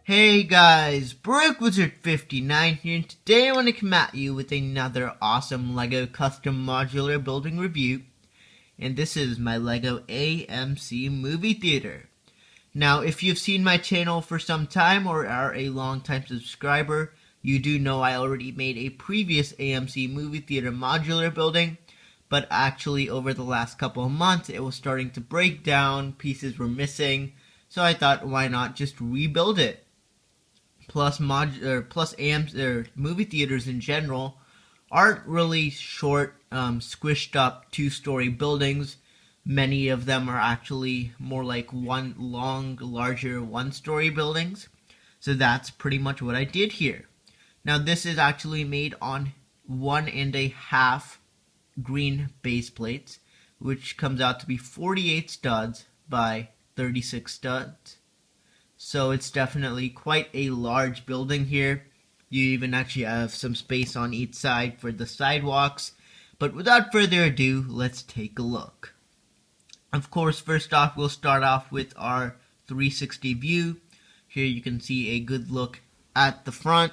Hey guys, BrickWizard59 here, and today I want to come at you with another awesome LEGO custom modular building review, and this is my LEGO AMC movie theater. Now, if you've seen my channel for some time or are a long-time subscriber, you do know I already made a previous AMC movie theater modular building, but actually over the last couple of months it was starting to break down, pieces were missing, so I thought why not just rebuild it. Plus movie theaters in general aren't really short, squished up two-story buildings. Many of them are actually more like one long, larger one-story buildings. So that's pretty much what I did here. Now this is actually made on 1.5 green base plates, which comes out to be 48 studs by 36 studs. So it's definitely quite a large building here. You even actually have some space on each side for the sidewalks. But without further ado, let's take a look. Of course, first off, we'll start off with our 360 view. Here you can see a good look at the front.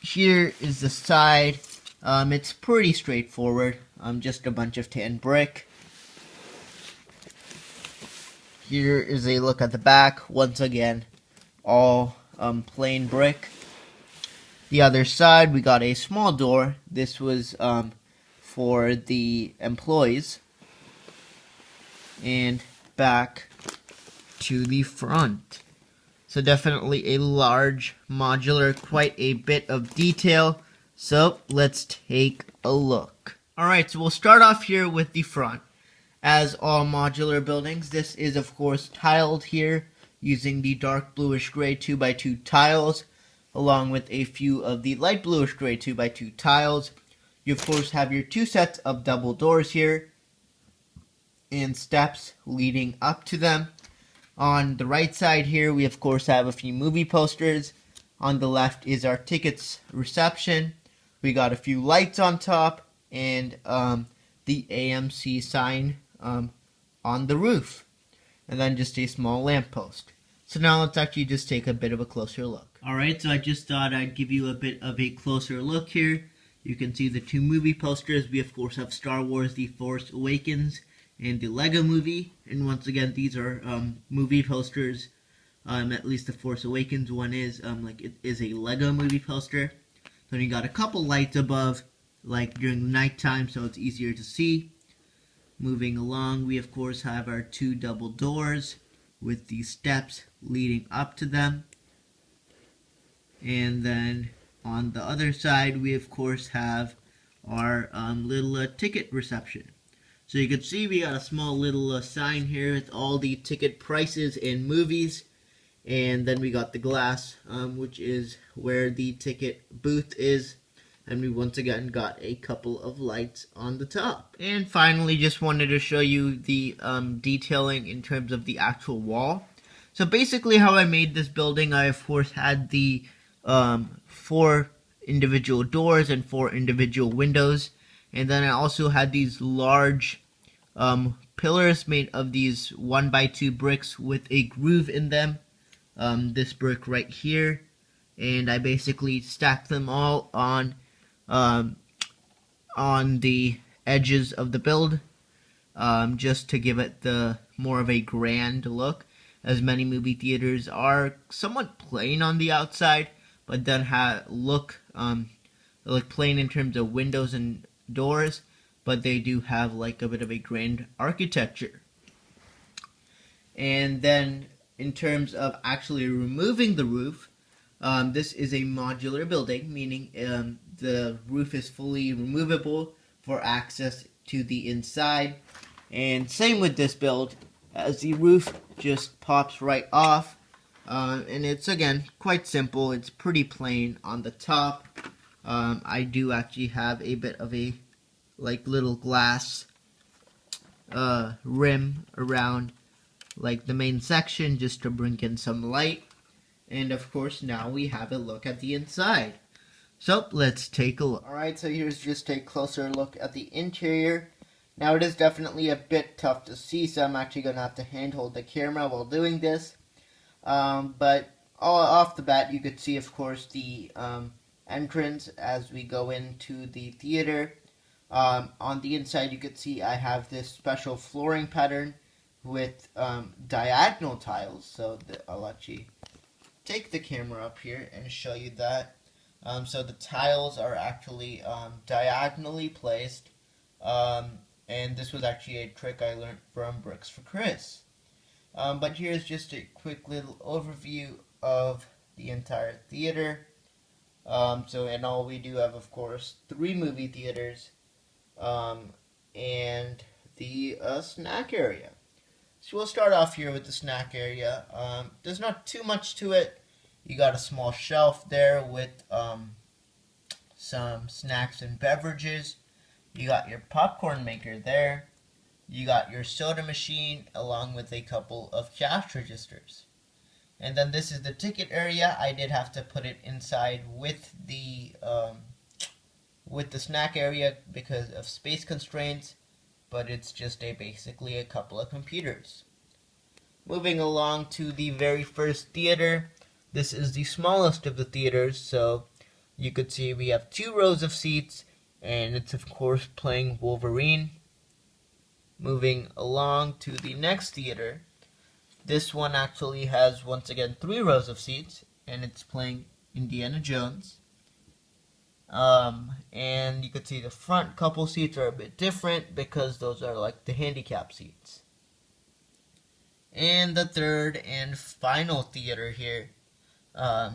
Here is the side. It's pretty straightforward. Just a bunch of tan brick. Here is a look at the back. Once again, all plain brick. The other side, we got a small door. This was for the employees. And back to the front. So definitely a large modular, quite a bit of detail. So let's take a look. Alright, so we'll start off here with the front. As all modular buildings, this is of course tiled here using the dark bluish gray 2x2 tiles, along with a few of the light bluish gray 2x2 tiles. You of course have your two sets of double doors here and steps leading up to them. On the right side here, we of course have a few movie posters. On the left is our tickets reception. We got a few lights on top and the AMC sign on the roof, and then just a small lamppost. So now let's actually just take a bit of a closer look. Alright, so I just thought I'd give you a bit of a closer look here. You can see the two movie posters. We of course have Star Wars The Force Awakens and the Lego Movie, and once again these are movie posters. At least the Force Awakens one is like it is a Lego Movie poster. Then you got a couple lights above, like during the nighttime, so it's easier to see. Moving along, we of course have our two double doors with the steps leading up to them. And then on the other side, we of course have our little ticket reception. So you can see we got a small little sign here with all the ticket prices in movies. And then we got the glass, which is where the ticket booth is. And we once again got a couple of lights on the top. And finally, just wanted to show you the detailing in terms of the actual wall. So basically how I made this building, I of course had the 4 individual doors and 4 individual windows. And then I also had these large pillars made of these 1x2 bricks with a groove in them. This brick right here. And I basically stacked them all on the edges of the build, just to give it the more of a grand look, as many movie theaters are somewhat plain on the outside, but then look plain in terms of windows and doors, but they do have like a bit of a grand architecture. And then in terms of actually removing the roof, this is a modular building, meaning the roof is fully removable for access to the inside. And same with this build, as the roof just pops right off. And it's again quite simple. It's pretty plain on the top. I do actually have a bit of a little glass rim around like the main section just to bring in some light. And of course now we have a look at the inside. So let's take a look. Alright, so here's just a closer look at the interior. Now it is definitely a bit tough to see, so I'm actually going to have to handhold the camera while doing this. But off the bat, you could see, of course, the entrance as we go into the theater. On the inside, you could see I have this special flooring pattern with diagonal tiles. So I'll actually take the camera up here and show you that. So the tiles are actually diagonally placed. And this was actually a trick I learned from Bricks for Chris. But here's just a quick little overview of the entire theater. So in all, we do have, of course, 3 movie theaters and the snack area. So we'll start off here with the snack area. There's not too much to it. You got a small shelf there with some snacks and beverages. You got your popcorn maker there. You got your soda machine along with a couple of cash registers. And then this is the ticket area. I did have to put it inside with the snack area because of space constraints, but it's just basically a couple of computers. Moving along to the very first theater. This is the smallest of the theaters, so you could see we have 2 rows of seats, and it's of course playing Wolverine. Moving along to the next theater. This one actually has, once again, 3 rows of seats, and it's playing Indiana Jones. And you could see the front couple seats are a bit different because those are like the handicap seats. And the third and final theater here,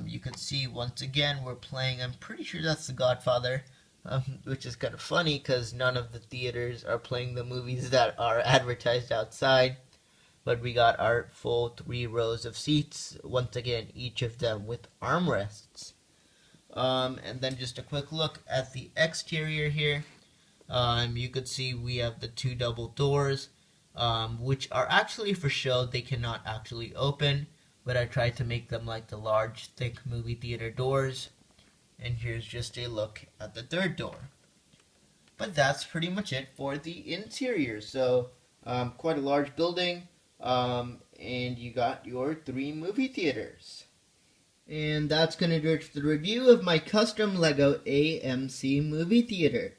you could see once again we're playing, I'm pretty sure that's The Godfather, which is kind of funny because none of the theaters are playing the movies that are advertised outside. But we got our full 3 rows of seats, once again, each of them with armrests. And then just a quick look at the exterior here. You could see we have the 2 double doors, which are actually for show. They cannot actually open, but I tried to make them like the large, thick movie theater doors. And here's just a look at the 3rd door. But that's pretty much it for the interior. So, quite a large building. And you got your 3 movie theaters. And that's going to do it for the review of my custom Lego AMC movie theater.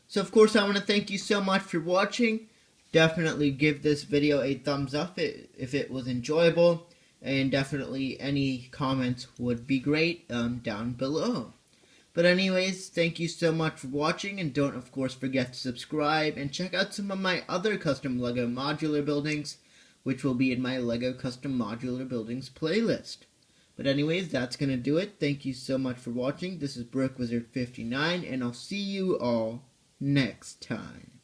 So of course I want to thank you so much for watching. Definitely give this video a thumbs up if it was enjoyable. And definitely any comments would be great down below. But anyways, thank you so much for watching, and don't of course forget to subscribe and check out some of my other custom Lego modular buildings, which will be in my Lego Custom Modular Buildings playlist. But anyways, that's going to do it. Thank you so much for watching. This is BrickWizard59, and I'll see you all next time.